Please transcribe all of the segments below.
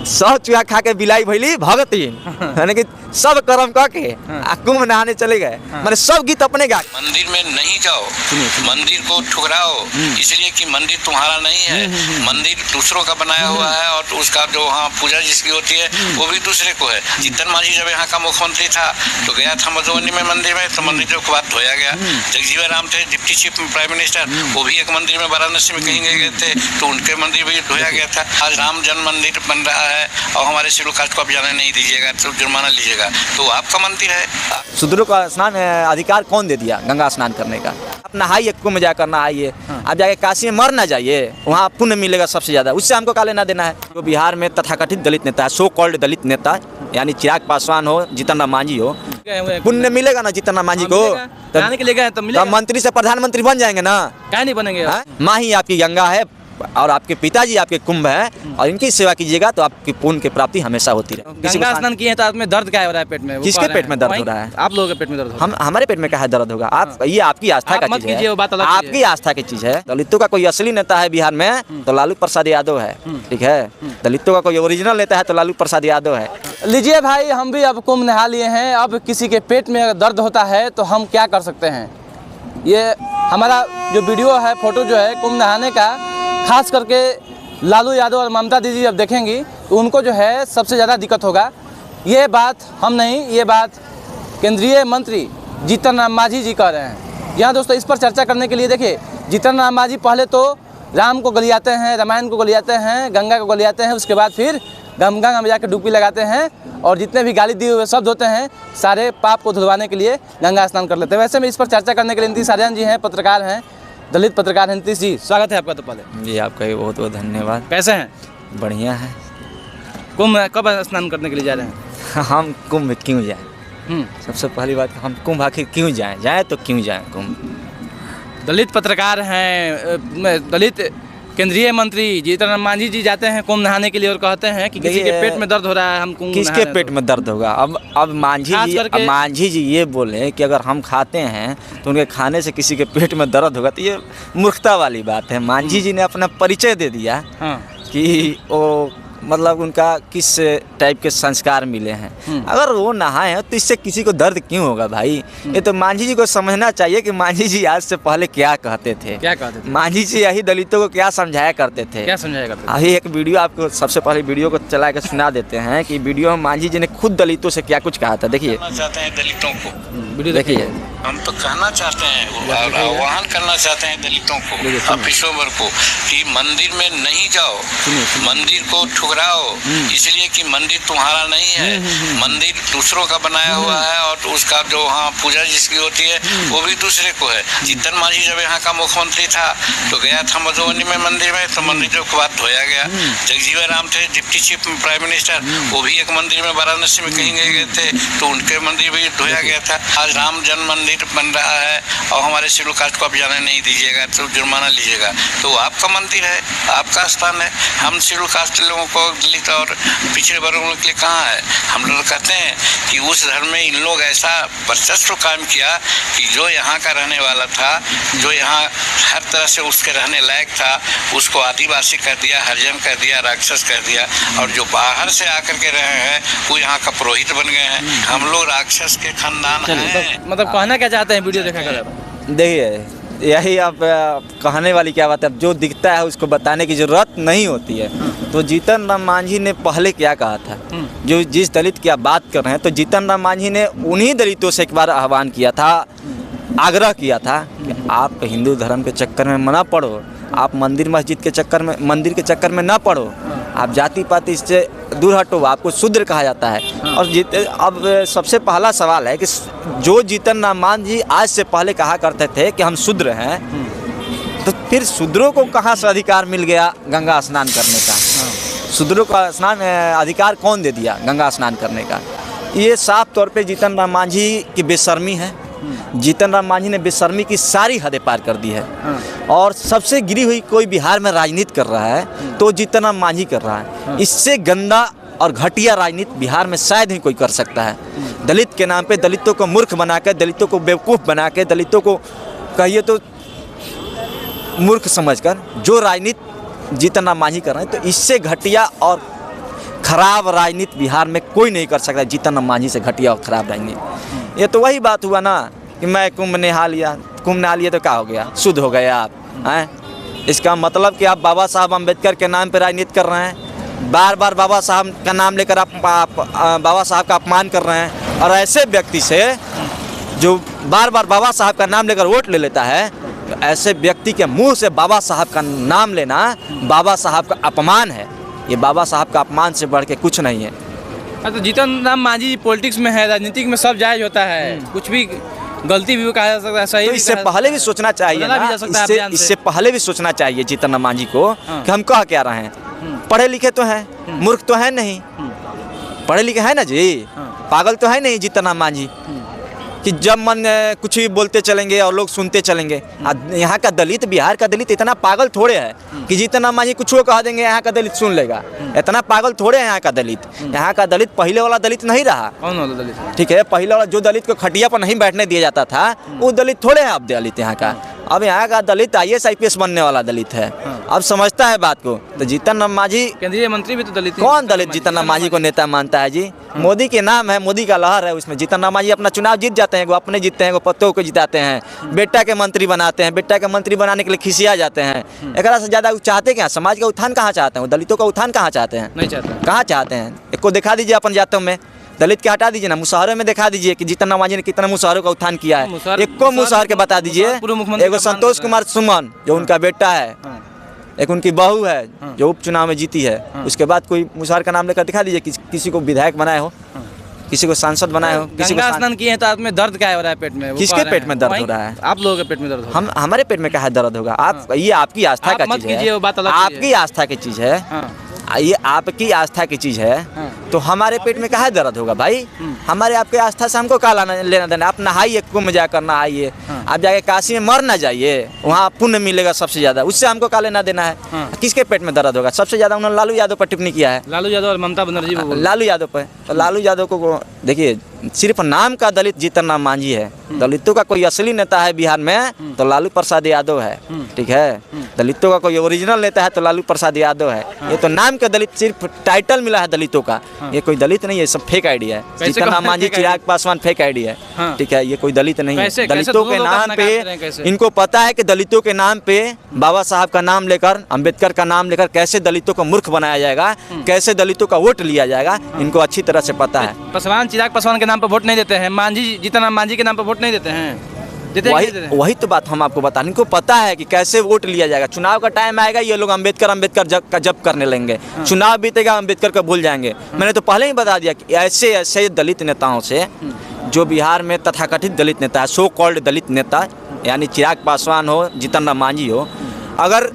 सब चूहा खा के बिलाई भैली भगतीन यानी कि सब कर्म करके कुंभ नहाने चले गए। मैंने सब गीत अपने गा। मंदिर में नहीं जाओ, मंदिर को ठुकराओ, इसलिए कि मंदिर तुम्हारा नहीं है, मंदिर दूसरों का बनाया हुआ है और उसका जो वहाँ पूजा जिसकी होती है वो भी दूसरे को है। जीतन मांझी जब यहाँ का मुख्यमंत्री था तो गया था मधुबनी में मंदिर में, तो मंदिर के बाद धोया गया। जगजीवन राम थे डिप्टी चीफ प्राइम मिनिस्टर, वो भी एक मंदिर में वाराणसी में कहीं गए थे तो उनके मंदिर भी धोया गया था। आज राम जन्म मंदिर बन रहा है और हमारे शेड्यूल कास्ट को आप जाने नहीं दीजिएगा तो जुर्माना लीजिएगा, तो आपका मंदिर है। शूद्रों का स्नान अधिकार कौन दे दिया गंगा स्नान करने का? आप नहाइए, कुंभ जाकर नहाइए, आप जाके काशी में मर ना जाइए, वहाँ पुण्य मिलेगा सबसे ज़्यादा, उससे हमको क्या लेना देना है। तो बिहार में तथाकथित दलित नेता है, सो कॉल्ड दलित नेता, यानी चिराग पासवान हो, जीतन राम मांझी हो, पुण्य मिलेगा ना जीतन राम मांझी को? तो मंत्री से प्रधानमंत्री बन जाएंगे ना? क्या नहीं बनेंगे? माँ ही आपकी गंगा है और आपके पिताजी आपके कुंभ है और इनकी सेवा कीजिएगा तो आपकी पुण्य की प्राप्ति हमेशा होती रहे। गंगा स्नान किए तो में दर्द क्या हो रहा है पेट में? किसके पेट में दर्द हो रहा है? आप लोगों के पेट में दर्द हो? हमारे पेट में क्या है दर्द होगा? आप ये आपकी आस्था का चीज है, आपकी आस्था की चीज है। दलितों का कोई असली नेता है बिहार में तो लालू प्रसाद यादव है, ठीक है। दलितों का कोई ओरिजिनल नेता है तो लालू प्रसाद यादव है। लीजिए भाई, हम भी अब कुंभ नहा लिए हैं। अब किसी के पेट में अगर दर्द होता है तो हम क्या कर सकते हैं? ये हमारा जो वीडियो है, फोटो जो है कुंभ नहाने का, खास करके लालू यादव और ममता दीदी जब देखेंगी तो उनको जो है सबसे ज़्यादा दिक्कत होगा। ये बात हम नहीं, ये बात केंद्रीय मंत्री जीतन राम मांझी जी कह रहे हैं। यहाँ दोस्तों इस पर चर्चा करने के लिए देखिए, जीतन राम मांझी पहले तो राम को गलियाते हैं, रामायण को गलियाते हैं, गंगा को गलियाते हैं, उसके बाद फिर गंगा में जाकर डुबकी लगाते हैं और जितने भी गाली दिए हुए शब्द होते हैं सारे पाप को धुलवाने के लिए गंगा स्नान कर लेते हैं। वैसे में इस पर चर्चा करने के लिए नीतीश आर्यन जी हैं, पत्रकार हैं, दलित पत्रकार हैं। नीतीश जी, स्वागत है आपका। तो पहले जी आपका भी बहुत बहुत धन्यवाद। कैसे हैं? बढ़िया है। कुंभ कब स्नान करने के लिए जा रहे हैं? हम कुंभ क्यों जाएं? सबसे पहली बात, हम कुंभ आखिर क्यों जाएं तो क्यों जाएं कुंभ? दलित पत्रकार हैं, दलित केंद्रीय मंत्री जीतन राम मांझी जी जाते हैं कुंभ नहाने के लिए और कहते हैं कि किसी के पेट में दर्द हो रहा है, हम कुंभ किसके पेट में दर्द होगा? अब मांझी जी ये बोले कि अगर हम खाते हैं तो उनके खाने से किसी के पेट में दर्द होगा, तो ये मूर्खता वाली बात है। मांझी जी ने अपना परिचय दे दिया कि वो मतलब उनका किस टाइप के संस्कार मिले हैं। अगर वो नहाए हैं तो इससे किसी को दर्द क्यों होगा भाई? ये तो मांझी जी को समझना चाहिए कि मांझी जी आज से पहले क्या कहते थे। क्या कहते थे? मांझी जी यही दलितों को क्या समझाया करते थे? क्या समझाया करते थे? अभी एक वीडियो आपको सबसे पहले वीडियो को चला के सुना देते हैं कि वीडियो में मांझी जी ने खुद दलितों से क्या कुछ कहा था। देखिए, चाहते हैं दलितों को, वीडियो देखिए। हम तो कहना चाहते हैं, आह्वान करना चाहते हैं दलितों को, पिछड़ों को कि मंदिर में नहीं जाओ, मंदिर को ठुकराओ, इसलिए कि मंदिर तुम्हारा नहीं है, मंदिर दूसरों का बनाया हुआ है और उसका जो वहाँ पूजा जिसकी होती है वो भी दूसरे को है। जीतन मांझी जब यहाँ का मुख्यमंत्री था तो गया था मधुबनी में मंदिर में, तो मंदिर के बाद धोया गया। जगजीवन राम थे डिप्टी चीफ प्राइम मिनिस्टर, वो भी एक मंदिर में वाराणसी में कहीं गए थे तो उनके मंदिर भी धोया गया था। आज राम जन्म मंदिर बन रहा है और हमारे शेड्यूल कास्ट को आप जाने नहीं दीजिएगा तो जुर्माना लीजिएगा, तो आपका मंदिर है, आपका स्थान है। हम शेड्यूल कास्ट लोगों को, दलित और पिछड़े वर्गों के लिए कहाँ है? हम लोग कहते हैं कि उस धर्म में इन लोग ऐसा वर्चस्व कायम किया कि जो यहाँ का रहने वाला था, जो यहाँ हर तरह से उसके रहने लायक था, उसको आदिवासी कर दिया, हरिजन कर दिया, राक्षस कर दिया, और जो बाहर से आकर के रहे हैं वो यहाँ का पुरोहित बन गए हैं। हम लोग राक्षस के खानदान हैं। मतलब कहना क्या चाहते हैं वीडियो देखा कर? देखिए, यही आप कहने वाली क्या बात है, जो दिखता है उसको बताने की जरूरत नहीं होती है। तो जीतन राम मांझी ने पहले क्या कहा था, जो जिस दलित की आप बात कर रहे हैं, तो जीतन राम मांझी ने उन्हीं दलितों से एक बार आह्वान किया था, आग्रह किया था कि आप हिंदू धर्म के चक्कर में ना पड़ो, आप मंदिर मस्जिद के चक्कर में, मंदिर के चक्कर में ना पड़ो, आप जाति पाति से दूर हटो, आपको शूद्र कहा जाता है। और अब सबसे पहला सवाल है कि जो जीतन राम मांझी आज से पहले कहा करते थे कि हम शूद्र हैं, तो फिर शूद्रों को कहाँ से अधिकार मिल गया गंगा स्नान करने का? शूद्रों का स्नान अधिकार कौन दे दिया गंगा स्नान करने का? ये साफ तौर पे जीतन राम मांझी की बेशर्मी है। जीतन राम मांझी ने बेशर्मी की सारी हदें पार कर दी है। और सबसे गिरी हुई कोई बिहार में राजनीति कर रहा है तो जीतन राम मांझी कर रहा है। इससे गंदा और घटिया राजनीति बिहार में शायद ही कोई कर सकता है। दलित के नाम पे दलितों को मूर्ख बना के, दलितों को बेवकूफ़ बना के, दलितों को कहिए तो मूर्ख समझकर जो राजनीति जीतन राम मांझी कर रहे हैं, तो इससे घटिया और खराब राजनीति बिहार में कोई नहीं कर सकता जीतन राम मांझी से घटिया और खराब राजनीति। ये तो वही बात हुआ ना कि मैं कुंभ नहा लिया तो क्या हो गया, शुद्ध हो गए आप हैं। इसका मतलब कि आप बाबा साहब अम्बेडकर के नाम पे राजनीति कर रहे हैं, बार बार बाबा साहब का नाम लेकर आप बाबा साहब का अपमान कर रहे हैं। और ऐसे व्यक्ति से जो बार बार बाबा साहब का नाम लेकर वोट ले लेता है, तो ऐसे व्यक्ति के मुंह से बाबा साहब का नाम लेना बाबा साहब का अपमान है। ये बाबा साहब का अपमान से बढ़ के कुछ नहीं है। तो जीतन राम मांझी पॉलिटिक्स में है, राजनीतिक में सब जायज होता है, कुछ भी गलती भी कहा जा सकता है, सही तो भी इससे कहा पहले भी सोचना चाहिए बदला भी ना, जा सकता है अभियान से। इससे पहले भी सोचना चाहिए जीतन राम मांझी को कि हम कह क्या रहे हैं। पढ़े लिखे तो हैं, मूर्ख तो है नहीं, पढ़े लिखे हैं ना जी, पागल तो है नहीं जीतन राम मांझी कि जब मन कुछ भी बोलते चलेंगे और लोग सुनते चलेंगे। यहाँ का दलित, बिहार का दलित इतना पागल थोड़े है कि जीतन राम मांझी कुछ कह देंगे यहाँ का दलित सुन लेगा। इतना पागल थोड़े है यहाँ का दलित। यहाँ का दलित पहले वाला दलित नहीं रहा। कौन वाला दलित? ठीक है, पहले वाला जो दलित को खटिया पर नहीं बैठने दिया जाता था, वो दलित थोड़े है अब दलित यहाँ का। अब यहाँ का दलित IAS IPS बनने वाला दलित है। अब समझता है बात को। तो जीतन राम मांझी केंद्रीय मंत्री भी तो दलित ही। कौन दलित जीतन राम मांझी को नेता मानता है जी? मोदी के नाम है, मोदी का लहर है उसमें। जीतन राम मांझी अपना चुनाव जीत जाते हैं, वो अपने जीतते हैं, वो पत्तों को जिताते हैं, बेटा के मंत्री बनाते हैं, बेटा के मंत्री बनाने के लिए खिसिया जाते हैं। एक से ज़्यादा चाहते क्या? समाज का उत्थान कहाँ चाहते हैं? वो दलितों का उत्थान कहाँ चाहते हैं? नहीं चाहते। कहाँ चाहते हैं? एक को दिखा दीजिए अपन जातों में, दलित के हटा दीजिए ना, मुसहरों में दिखा दीजिए कि जीतन राम मांझी ने कितना मुसहरों का उत्थान किया है। एक को मुसहर के बता दीजिए। एक संतोष कुमार सुमन जो उनका बेटा है, एक उनकी बहू है जो उपचुनाव में जीती है, उसके बाद कोई मुसहर का नाम लेकर दिखा दीजिए किसी को विधायक बनाए हो, किसी को सांसद बनाए हो, किसी को स्नान किए हैं तो आप में दर्द क्या हो रहा है पेट में? किसके पेट में दर्द हो रहा है? आप लोगों के पेट में दर्द हो? हम हमारे पेट में क्या है दर्द होगा? आप ये आपकी आस्था का चीज है, आपकी आस्था की चीज है, ये आपकी आस्था की चीज है। तो हमारे पेट में क्या है दर्द होगा भाई? हमारे आपके आस्था से हमको क्या लेना देना? आप नहाइए, कुंभ जाकर नहाइए, आप जाके काशी में मर ना जाइए, वहाँ पुण्य मिलेगा सबसे ज्यादा, उससे हमको क्या लेना देना है? किसके पेट में दर्द होगा? सबसे ज्यादा उन्होंने लालू यादव पर टिप्पणी किया है, लालू यादव और ममता बनर्जी। लालू यादव पर। तो लालू यादव को देखिए, सिर्फ नाम का दलित जीतन राम मांझी है। दलितों का कोई असली नेता है बिहार में तो लालू प्रसाद यादव है। ठीक है, दलितों का कोई ओरिजिनल नेता है तो लालू प्रसाद यादव है। ये तो नाम के दलित, सिर्फ टाइटल मिला है दलितों का, ये कोई दलित नहीं है, सब फेक आईडी है। जीतन राम मांझी, चिराग पासवान फेक आईडी है। ठीक है, ये कोई दलित नहीं है। दलितों के नाम पे इनको पता है कि दलितों के नाम पे बाबा साहब का नाम लेकर, अम्बेडकर का नाम लेकर कैसे दलितों को मूर्ख बनाया जाएगा, कैसे दलितों का वोट लिया जाएगा, इनको अच्छी तरह से पता है। पासवान, चिराग पासवान के नाम पर वोट नहीं देते हैं, मांझी, जीतन राम मांझी के नाम पर वोट नहीं देते हैं। वही तो बात हम आपको बता, इनको पता है कि कैसे वोट लिया जाएगा। चुनाव का टाइम आएगा, ये लोग अम्बेडकर जब करने लेंगे। चुनाव बीतेगा, अम्बेडकर को भूल जाएंगे। मैंने तो पहले ही बता दिया कि ऐसे ऐसे दलित नेताओं से, जो बिहार में तथाकथित दलित नेता है, सो कॉल्ड दलित नेता, यानी चिराग पासवान हो, जीतन राम मांझी हो, अगर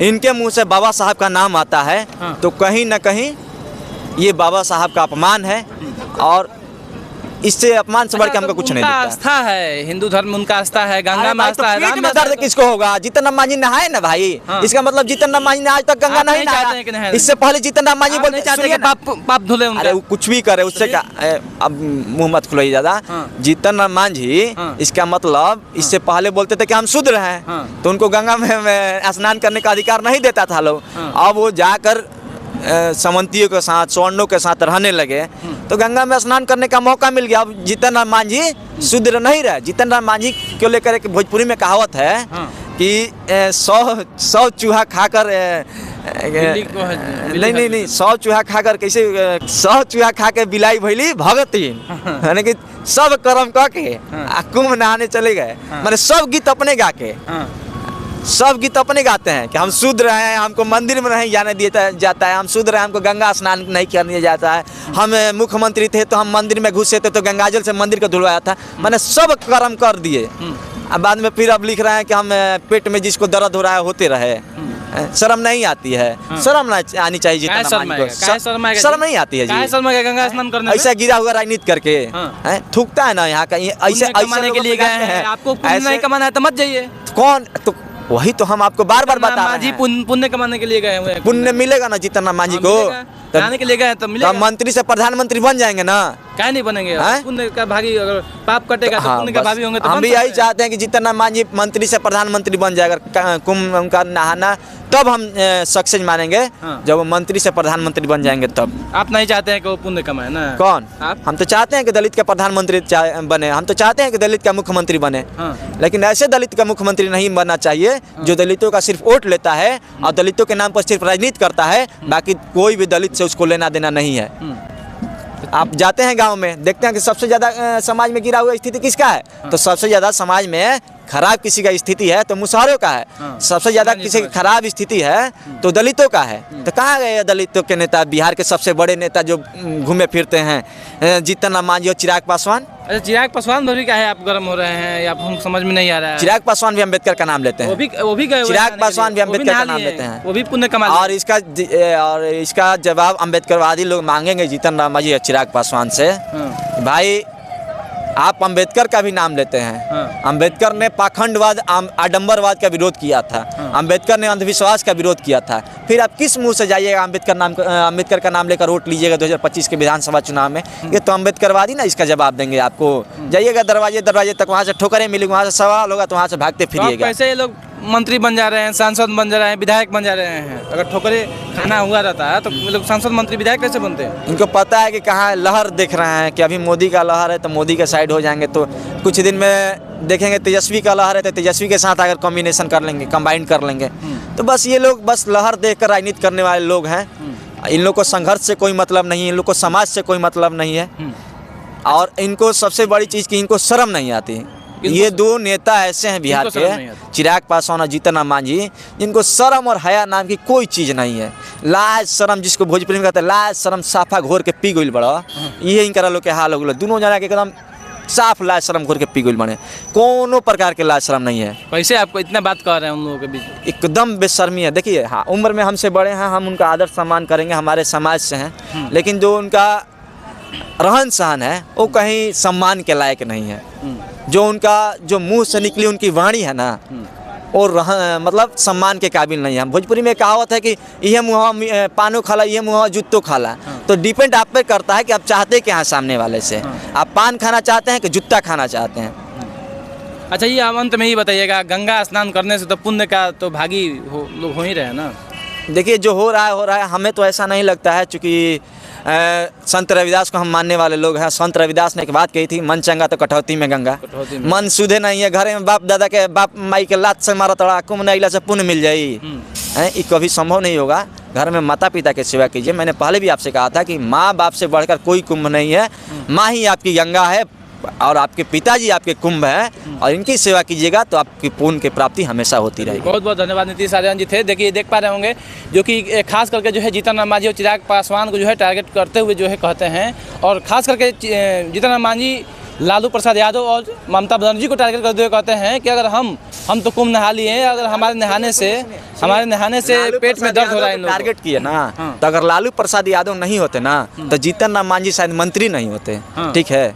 इनके मुंह से बाबा साहब का नाम आता है तो कहीं ना कहीं ये बाबा साहब का अपमान है, और इससे अपमान से बढ़ के हमको कुछ नहीं दिखता। आस्था है, हिंदू धर्म में उनका आस्था है, गंगा में आस्था है। राम में दर्द किसको होगा? जीतन राम मांझी नहाए ना भाई। इसका मतलब जीतन राम मांझी ने आज तक गंगा नहीं नहाया। इससे पहले जीतन राम मांझी बोलते चाहते कि पाप धुले उनका। अरे वो कुछ भी करे, उससे क्या, अब मुंह मत खुलाइए ज्यादा। जीतन राम मांझी, इसका मतलब इससे पहले बोलते थे कि हम शुद्र हैं, तो उनको गंगा में स्नान करने का अधिकार नहीं देता था लोग। अब वो जाकर समंतियों के साथ, स्वर्णों के साथ रहने लगे तो गंगा में स्नान करने का मौका मिल गया। अब जीतन राम मांझी शुद्र नहीं रहे। जीतन राम मांझी को लेकर एक भोजपुरी में कहावत है कि 100 चूहा खाकर नहीं 100 चूहा खाकर कैसे 100 चूहा खा के बिलाई भैली भगती, यानी कि सब कर्म करके कुंभ नहाने चले गए। मैंने सब गीत अपने गा के, सब गीत अपने गाते हैं कि हम शूद्र हैं, हमको मंदिर में नहीं जाने दिया जाता है, हम शूद्र हैं, हमको गंगा स्नान नहीं करने जाता है, हम मुख्यमंत्री थे तो हम मंदिर में घुसे थे तो गंगाजल से मंदिर को धुलवाया था। मैंने सब कर्म कर दिए। अब बाद में फिर अब लिख रहे हैं कि हम पेट में जिसको दर्द हो रहा है होते रहे। शर्म नहीं आती है? शर्म आनी चाहिए जीतन राम मांझी को। शर्म नहीं आती है जी, गंगा स्नान करने ऐसा गिरा हुआ राजनीति करके थूकता है ना यहाँ का। ऐसे कमाने के लिए गए हैं, आपको पुण्य नहीं कमाना है तो मत जाइए। कौन? तो वही तो हम आपको बार बार बता रहे हैं, पुण्य कमाने के लिए गए हुए हैं। पुण्य मिलेगा ना जीतन राम मांझी को? खाने के लिए गए तो मिलेगा। तब मंत्री से प्रधानमंत्री बन जाएंगे ना। क्या नहीं बनेंगे, हैं? पुण्य का भागी, अगर पाप कटेगा तो पुण्य का बस भागी होंगे तो हम बन भी सकते यही हैं। चाहते हैं कि जीतन मांझी मंत्री से प्रधानमंत्री बन जाए, अगर कुंभ उनका नहाना, तब हम सक्सेस मानेंगे। हाँ। जब वो मंत्री से प्रधानमंत्री बन जाएंगे तब। आप नहीं चाहते हैं कि वो पुण्य कमाए ना? कौन? आप? हम तो चाहते हैं कि दलित का प्रधानमंत्री बने, हम तो चाहते हैं कि दलित का मुख्यमंत्री बने। हाँ। लेकिन ऐसे दलित का मुख्यमंत्री नहीं बनना चाहिए जो दलितों का सिर्फ वोट लेता है और दलितों के नाम पर सिर्फ राजनीति करता है, बाकी कोई भी दलित से उसको लेना देना नहीं है। आप जाते हैं गांव में, देखते हैं कि सबसे ज़्यादा समाज में गिरा हुआ स्थिति किसका है? तो सबसे ज़्यादा समाज में खराब किसी का स्थिति है तो मुसहरों का है। हाँ। सबसे ज़्यादा किसी की खराब स्थिति है तो दलितों का है। तो कहाँ गए दलितों के नेता? बिहार के सबसे बड़े नेता जो घूमे फिरते हैं, जीतन राम मांझी और चिराग पासवान। अच्छा, चिराग पासवान भी क्या है, आप गर्म हो रहे हैं या हम समझ में नहीं आ रहा है? चिराग पासवान भी अम्बेडकर का नाम लेते हैं। वो भी गए हुए चिराग नहाने के पासवान भी लिए। वो अम्बेडकर का नहा नाम लिए लेते हैं। वो भी पुण्य कमा और इसका जवाब अम्बेडकरवादी लोग मांगेंगे जीतन राम मांझी और चिराग पासवान से। हाँ। भाई आप अम्बेडकर का भी नाम लेते हैं। हाँ। अम्बेडकर ने पाखंडवाद, आडंबरवाद का विरोध किया था। हाँ। अम्बेडकर ने अंधविश्वास का विरोध किया था। फिर आप किस मुंह से जाइएगा अम्बेडकर का नाम लेकर वोट लीजिएगा 2025 के विधानसभा चुनाव में? ये तो अम्बेडकरवादी ना इसका जवाब देंगे आपको। जाइएगा दरवाजे तक, वहाँ से ठोकरें मिलेंगी, वहाँ से सवाल होगा तो वहाँ से भागते फिरिएगा। कैसे ये लोग मंत्री बन जा रहे हैं, सांसद बन जा रहे हैं, विधायक बन जा रहे हैं? अगर ठोकरे खाना हुआ रहता है तो ये लोग सांसद मंत्री विधायक कैसे बनते हैं? इनको पता है कि कहाँ लहर देख रहे हैं कि अभी मोदी का लहर है तो मोदी के साइड हो जाएंगे, तो कुछ दिन में देखेंगे तेजस्वी का लहर है तो तेजस्वी के साथ अगर कॉम्बिनेशन कर लेंगे, कंबाइन कर लेंगे। तो बस ये लोग बस लहर देखकर राजनीति करने वाले लोग हैं। इन लोग को संघर्ष से कोई मतलब नहीं है, इन लोग को समाज से कोई मतलब नहीं है। और इनको सबसे बड़ी चीज़ की इनको शर्म नहीं आती। ये दो नेता ऐसे हैं बिहार के, चिराग पासवान और जीतन राम मांझी, जिनको शर्म और हया नाम की कोई चीज़ नहीं है। लाज शर्म, जिसको भोजपुरी में कहते हैं लाज शर्म साफा घोर के पी गइल बड़ा, ये इनका लोग के हाल हो गया। दोनों जना के एकदम साफ लाज शर्म घोर के पी गइल बने, कोनो प्रकार के लाज शर्म नहीं है। कैसे आपको इतना बात कर रहे हैं उन लोगों के बीच? एकदम बेशर्मी है। देखिए, हाँ, उम्र में हमसे बड़े हैं, हम उनका आदर सम्मान करेंगे, हमारे समाज से हैं, लेकिन जो उनका रहन सहन है वो कहीं सम्मान के लायक नहीं है। जो उनका जो मुंह से निकली उनकी वाणी है ना, और मतलब सम्मान के काबिल नहीं है। भोजपुरी में कहावत है कि यह मुँह पानो खाला, यह मुँह जूतो खाला। तो डिपेंड आप पे करता है कि आप चाहते क्या हैं सामने वाले से। आप पान खाना चाहते हैं कि जूता खाना चाहते हैं? अच्छा, ये आप अंत में ही बताइएगा, गंगा स्नान करने से तो पुण्य का तो भागी लोग हो ही रहे हैं ना? देखिए, जो हो रहा है, हमें तो ऐसा नहीं लगता है, चूँकि संत रविदास को हम मानने वाले लोग हैं। संत रविदास ने एक बात कही थी, मन चंगा तो कटौती में गंगा। मन सुधे नहीं है, घरे में बाप दादा के बाप माई के लात से मारा तड़ा कुंभ नैला से पुण्य मिल जाई है, ये कभी संभव नहीं होगा। घर में माता पिता की सेवा कीजिए। मैंने पहले भी आपसे कहा था कि माँ बाप से बढ़कर कोई कुंभ नहीं है, माँ ही आपकी गंगा है और आपके पिताजी आपके कुंभ हैं, और इनकी सेवा कीजिएगा तो आपकी पुण्य की प्राप्ति हमेशा होती रहेगी। बहुत बहुत धन्यवाद नीतीश आर्यन जी थे। देखिए, देख पा रहे होंगे जो कि खास करके जो है जीतन राम मांझी और चिराग पासवान को जो है टारगेट करते हुए जो है कहते हैं, और खास करके जीतन राम मांझी लालू प्रसाद यादव और ममता बनर्जी को टारगेट करते हुए कहते हैं कि अगर हम तो कुंभ नहा लिए हैं, अगर हमारे नहाने से पेट में दर्द हो रहा है इन लोगों को। टारगेट किए ना, तो अगर लालू प्रसाद यादव नहीं होते ना तो जीतन राम मांझी शायद मंत्री नहीं होते। ठीक है,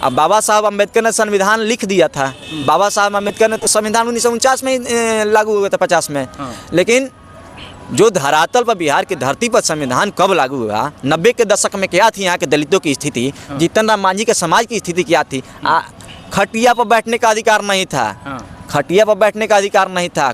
अब बाबा साहब अम्बेडकर ने संविधान लिख दिया था। बाबा साहब अम्बेडकर ने तो संविधान 1949 में लागू हुआ था, 50 में। लेकिन जो धरातल पर बिहार की धरती पर संविधान कब लागू हुआ, 90 के दशक में क्या थी यहाँ के दलितों की स्थिति, जीतन राम मांझी के समाज की स्थिति क्या थी? खटिया पर बैठने का अधिकार नहीं था, खटिया पर बैठने का अधिकार नहीं था,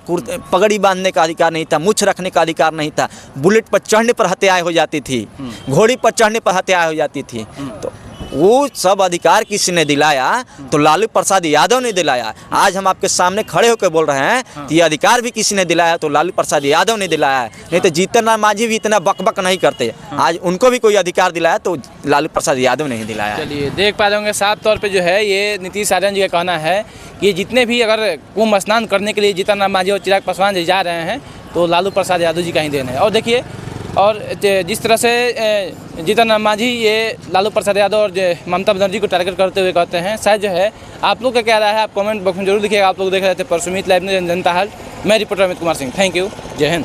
पगड़ी बांधने का अधिकार नहीं था, मुछ रखने का अधिकार नहीं था, बुलेट पर चढ़ने पर हत्याएं हो जाती थी, घोड़ी पर चढ़ने पर हत्याएं हो जाती थी। तो वो सब अधिकार किसी ने दिलाया? तो लालू प्रसाद यादव ने दिलाया। आज हम आपके सामने खड़े होकर बोल रहे हैं कि ये अधिकार भी किसी ने दिलाया तो लालू प्रसाद यादव ने दिलाया है, नहीं तो जीतन राम मांझी भी इतना बकबक नहीं करते। आज उनको भी कोई अधिकार दिलाया तो लालू प्रसाद यादव ने ही दिलाया। चलिए, देख पा रहे होंगे साफ तौर पे जो है ये नीतीश आर्यन जी का कहना है कि जितने भी अगर कुंभ स्नान करने के लिए जीतन राम मांझी और चिराग पासवान जी जा रहे हैं तो लालू प्रसाद यादव जी का ही देन है। और देखिए, और जिस तरह से जीतन राम मांझी ये लालू प्रसाद यादव और ममता बनर्जी को टारगेट करते हुए कहते हैं, शायद जो है आप लोग का क्या राय है आप कमेंट बॉक्स में जरूर लिखिएगा। आप लोग देख रहे थे परसुमित लाइव में जनता हाल, मैं reporter Amit Kumar Singh. Thank you, जय हिंद।